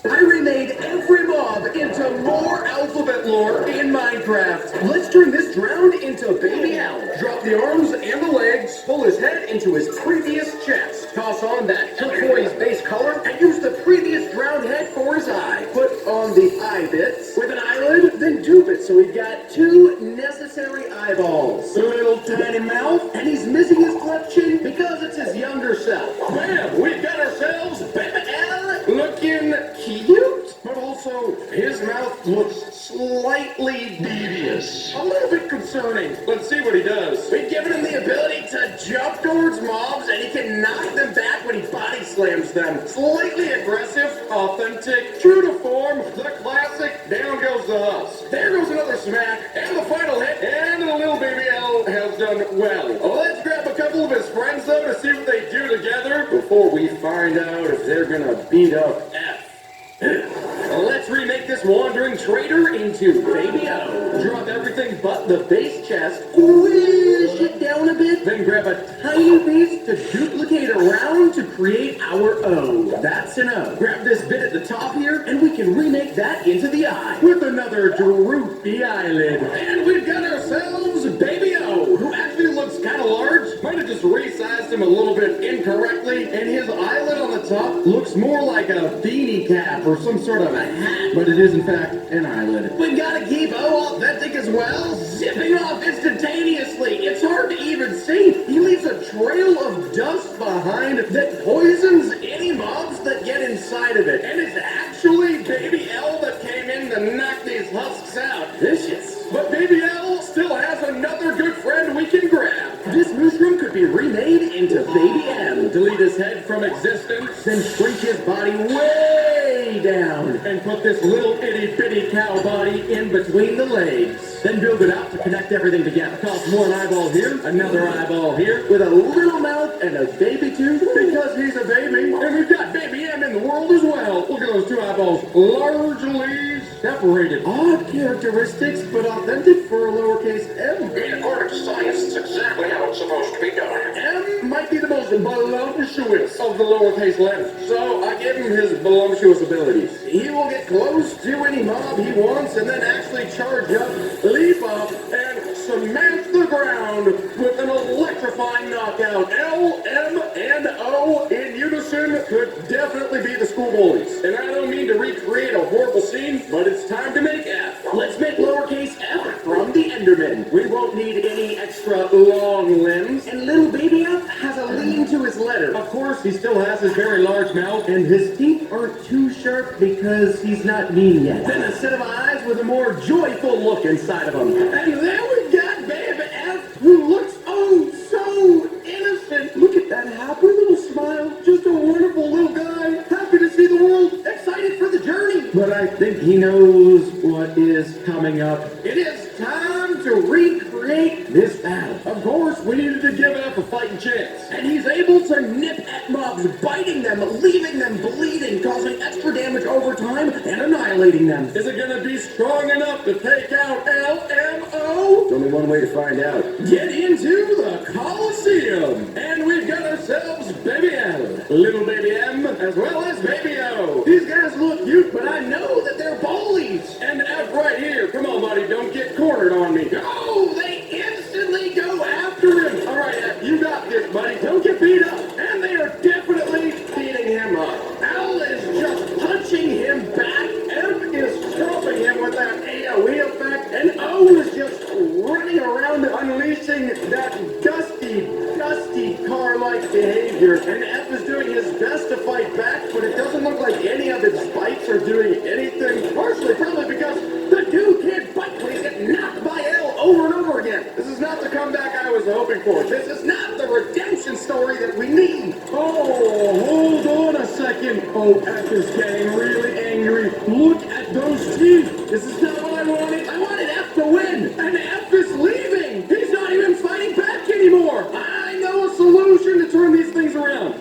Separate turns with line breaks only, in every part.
I remade every mob into more alphabet lore in Minecraft. Let's turn this drowned into Baby Owl. Drop the arms and the legs, pull his head into his previous chest. Toss on that turquoise base color, and use the previous drowned head for his eye. Put on the eye bits with an eyelid, then dupe it so we've got two necessary eyeballs. A little tiny mouth, and he's missing his cleft chin because it's his younger self. Bam! We've got ourselves Baby Owl looking cute, but also his mouth looks slightly devious. A little bit concerning. Let's see what he does. We've given him the ability to jump towards mobs, and he can knock them back when he body slams them. Slightly aggressive, authentic, true to form, the classic, down goes the Huss. There goes another smack, and the final hit, and the little Baby L has done well. Let's grab a couple of his friends, though, to see what they do together before we find out if they're gonna beat up F. Let's remake this wandering traitor into Baby O. Drop everything but the base chest, squish it down a bit, then grab a tiny piece to duplicate around to create our O. That's an O. Grab this bit at the top here, and we can remake that into the eye with another droopy eyelid. And we've got ourselves Baby O, who actually looks kind of large. Might have just resized him a little bit incorrectly, and his eyelid on the top looks more like a beanie cap or some sort of a hat, but it is in fact an eyelid. We've got to keep O authentic as well, zipping off instantaneously. It's hard to even see. He leaves a trail of dust behind that poisons any mobs that get inside of it. And it's actually Baby L that came in to knock these husks out. Vicious. But Baby L still has another good friend we can grab. This mushroom could be remade into Baby M. Delete his head from existence, then shrink his body way down, and put this little itty bitty cow body in between the legs. Then build it out to connect everything together. Toss one eyeball here, another eyeball here, with a little mouth and a baby tooth because he's a baby. And we've got Baby M in the world as well. Look at those two eyeballs, largely separated. Odd characteristics, but authentic for a lowercase m.
According to science, it's exactly how it's supposed to be done.
M might be the most voluptuous of the lowercase letters, so I give him his voluptuous abilities. He will get close to any mob he wants and then actually charge up, leap up, and smash the ground with an electrifying knockout. L, M, and O in unison could definitely be the schoolboys. And I don't mean to recreate a horrible scene, but it's time to make F. Let's make lowercase f from the Enderman. We won't need any extra long limbs. And little Baby F has a lean to his letter. Of course, he still has his very large mouth, and his teeth aren't too sharp because he's not mean yet. Then a set of eyes with a more joyful look inside of them. And there we got Baby F, who looks oh so innocent. Look at that happy little smile. Just a wonderful little guy. Happy to see the world. Excited for the journey. But I think he knows what is coming up. It is time to recreate this battle. Of course, we needed to give F a fighting chance. And he's able to nip at mobs, biting them, leaving them bleeding, causing extra damage over time, and annihilating them. Is it gonna be strong enough to take out LMO? There's only one way to find out. Get into the Coliseum! And we've got ourselves Baby L, little Baby M, as well as Baby O. These guys look cute, but I know that they're bullies. And F right here. Come on, buddy, don't get cornered on me. Oh, they instantly go after him. All right, F, you got this, buddy. Don't get beat up. And they are definitely beating him up. L is just punching him back. F is stomping him with that AoE effect. And O is just running around unleashing that dusty car-like behavior. And F is doing his best to fight back, but it doesn't look like any of its bites are doing anything. Partially probably because the dude can't bite when he's getting knocked by L over and over again. This is not the comeback I was hoping for. This is not the redemption story that we need. Oh, hold on a second. Oh, F is getting really angry. Look at those teeth. This is not what I wanted. I wanted F to win. And F is leaving. He's not even fighting.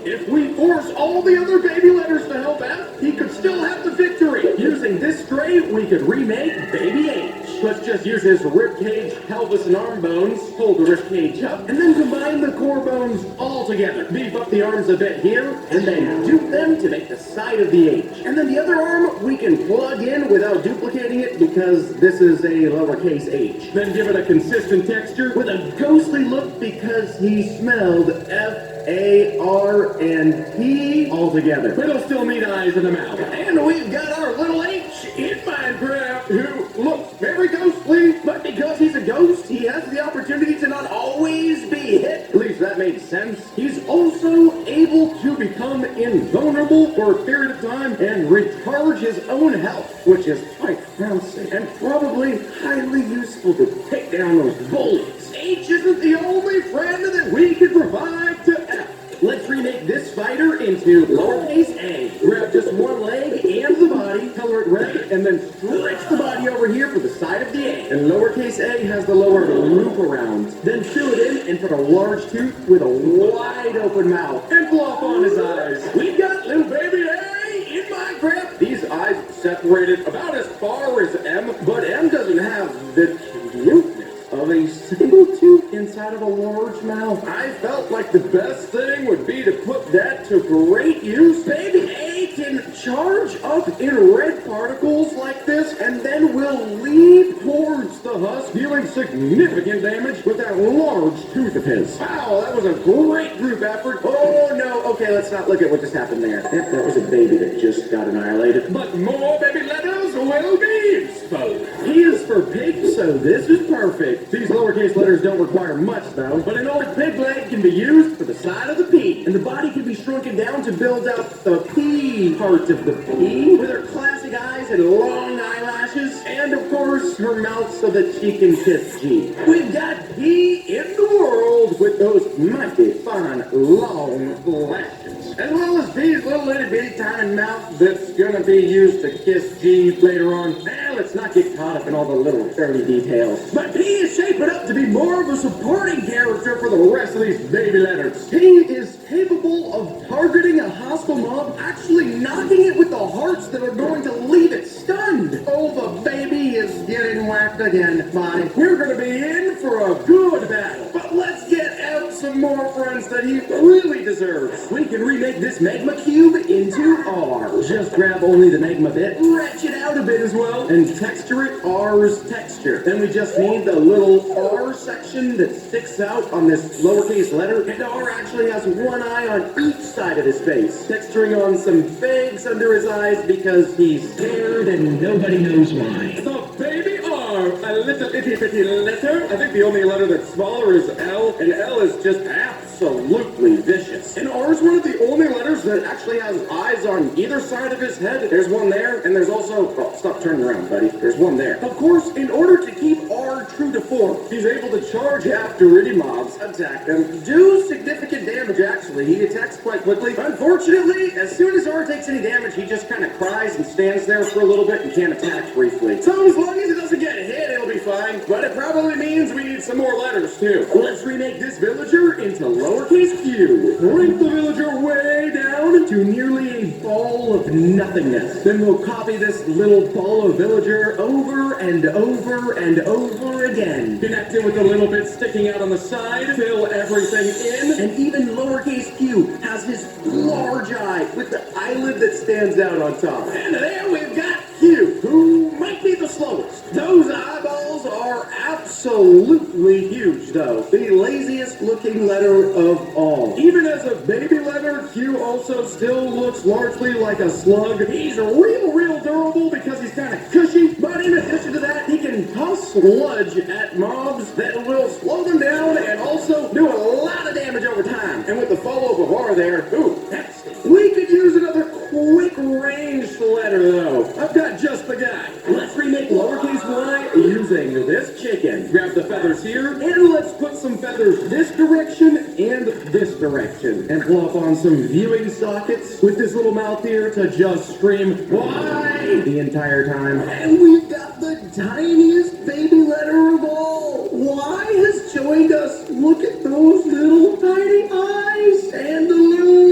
If we force all the other baby letters to help F, he could still have the victory. Using this tray, we could remake baby H. Let's just use his rib cage, pelvis, and arm bones, hold the rib cage up, and then combine the core bones all together. Beef up the arms a bit here, and then dupe them to make the side of the H. And then the other arm we can plug in without duplicating it because this is a lowercase h. Then give it a consistent texture with a ghostly look because he smelled F-A-R and P all together. But it'll still need eyes in the mouth. And we've got our little H in Minecraft who looks very ghostly, but because he's a ghost, he has the opportunity to not always be hit. At least that makes sense. He's also able to become invulnerable for a period of time and recharge his own health, which is quite fancy and probably highly useful to take down those bullies. H isn't the only friend that we can provide to F. Let's remake this fighter into lowercase a. Grab just one leg and the body, color it red, and then stretch the body over here for the side of the A. And lowercase a has the lower loop around. Then fill it in and put a large tooth with a wide open mouth and flop on his eyes. We've got little baby A in Minecraft. These eyes separated about as far as M, but M doesn't have the cuteness of a single tooth inside of a large mouth. I felt like the best thing would be to put that to great use. Baby A can charge up in red particles like this, and then will leap towards the husk, dealing significant damage with that large tooth of his. Wow, that was a great group effort. Oh no, okay, let's not look at what just happened there. Yep, that was a baby that just got annihilated. But more baby letters will be exposed. P is for pig, so this is perfect. These lowercase letters don't require much though, but an old pig leg can be used for the side of the P, and the body can be shrunken down to build out the P part of the P, with her classic eyes and long eyelashes, and of course her mouth so that she can kiss G. We've got P in the world with those mighty fine long lashes, as well as P's little itty bitty tiny mouth that's gonna be used to kiss G later on. Let's not get caught up in all the little dirty details. But P is shaping up to be more of a supporting character for the rest of these baby letters. P is capable of targeting a hostile mob, actually knocking it with the hearts that are going to leave it stunned. Oh, the baby is getting whacked again, body. We're gonna be in for a good battle. But let's get out some more friends that he really deserves. We can remake this magma cube into R. Just grab only the magma bit, stretch it out a bit as well, and texture it R's texture. Then we just need the little R section that sticks out on this lowercase letter, and R actually has one eye on each side of his face, texturing on some fangs under his eyes because he's scared and nobody knows why. The baby R, a little itty bitty letter. I think the only letter that's smaller is L, and L is just absolutely vicious. And R is one of the only letters that actually has eyes on either side of his head. There's one there, and there's also, oh, stop turning around, buddy. There's one there. Of course, in order to keep R true to form, he's able to charge after any mobs, attack them, do significant damage actually. He attacks quite quickly. Unfortunately, as soon as R takes any damage, he just kind of cries and stands there for a little bit and can't attack briefly. So as long as it doesn't get hit, it'll be fine. But it probably means we need some more letters too. Let's remake this villager into lowercase q. Shrink the villager way down to nearly a ball of nothingness. Then we'll copy this little ball of villager over and over and over again. Connect it with a little bit sticking out on the side, fill everything in, and even lowercase q has his large eye with the eyelid that stands out on top. And there we've got Q, who might be the slowest. Those eyeballs are absolutely huge though. The laziest looking letter of all. Even as a baby letter, Q also still looks largely like a slug. He's real durable because he's kind of cushy, but in addition to that, he can toss sludge at mobs that will slow them down and also do a lot of damage over time. And with the follow-up of R there, ooh, that's... We could use another quick ranged letter though. I've got just the guy. Let's remake lowercase y using this chicken. Grab the feathers here, and let's put some feathers this direction and this direction. And plop on some viewing sockets with this little mouth here to just scream, why? The entire time. And we've got the tiniest baby letter of all. Y has joined us. Look at those little tiny eyes and the little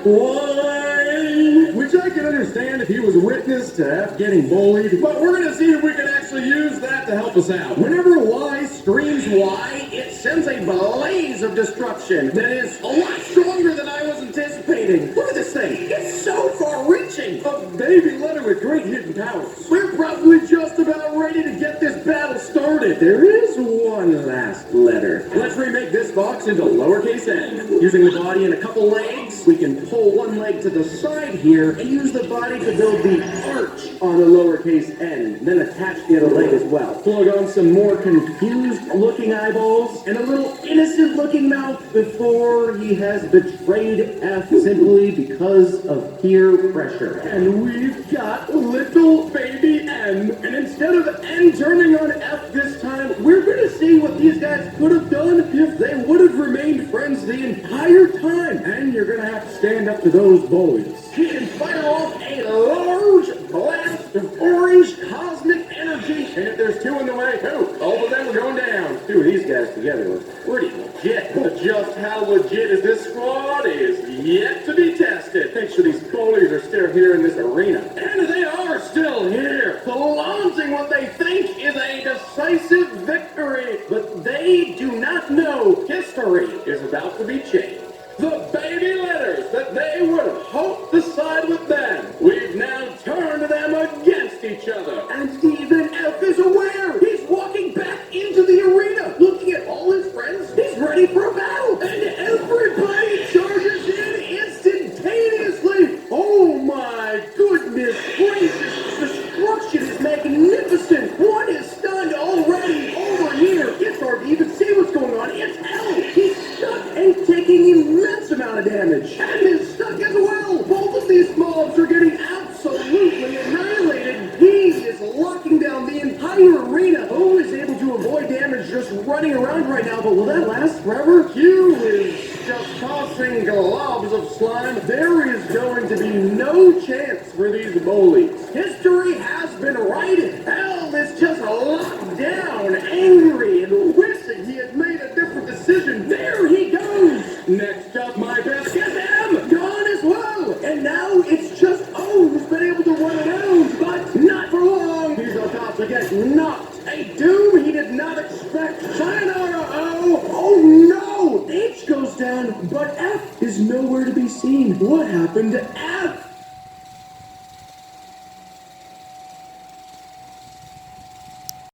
Why? Which I can understand if he was witness to F getting bullied, but we're gonna see if we can actually use that to help us out. Whenever Y screams Y, it sends a blaze of destruction that is a lot stronger than I was anticipating. Look at this thing. It's so far-reaching. A baby letter with great hidden powers. We're probably just about ready to get this battle started. There is one last letter. Let's remake this box into lowercase n. Using the body and a couple legs, we can pull one leg to the side here and use the body to build the arch on the lowercase n. Then attach the other leg as well. Plug on some more confused-looking eyeballs and a little innocent-looking mouth before he has betrayed F simply because of peer pressure. And we've got little baby N. And instead of N turning on F this time, we're going to see what these guys could have done if they would have remained friends the entire time. And you're going to have to stand up to those bullies. He can fire off a large blast of orange cosmic energy. And if there's two in the way, all of them are going down. Two of these guys together was pretty legit. But just how legit is this squad is yet to be tested. Make sure these bullies are still here in this arena. And they are still here, flaunting what they think is a decisive victory. But they do not know history is about to be changed. The baby letters that they would have hoped to side with them, we've now turned them against each other. And even F is aware. He's walking back into the arena, looking at all his friends. He's ready for a battle. And everybody charges in instantaneously. Oh my goodness gracious. Destruction is magnificent. One is stunned already. Over here, it's hard to even see what's going on. It's L. He's stuck and taking immense amount of damage. And is stuck as well. Both of these mobs are getting absolutely annihilated. He is locking down the entire arena. O is able to avoid damage just running around right now, but will that last forever? Q is just tossing globs of slime. There is going to be no chance for these bullies. History has been righted. L is just locked down, angry and wishing he had made a different decision. There he goes. Next up, my best is M. Gone as well. And now it's just O who's been able to run around, but not for long. He's about to get knocked. A doom he did not expect. Sayonara, O. Oh no! H goes down, but F is nowhere to be seen. What happened to F?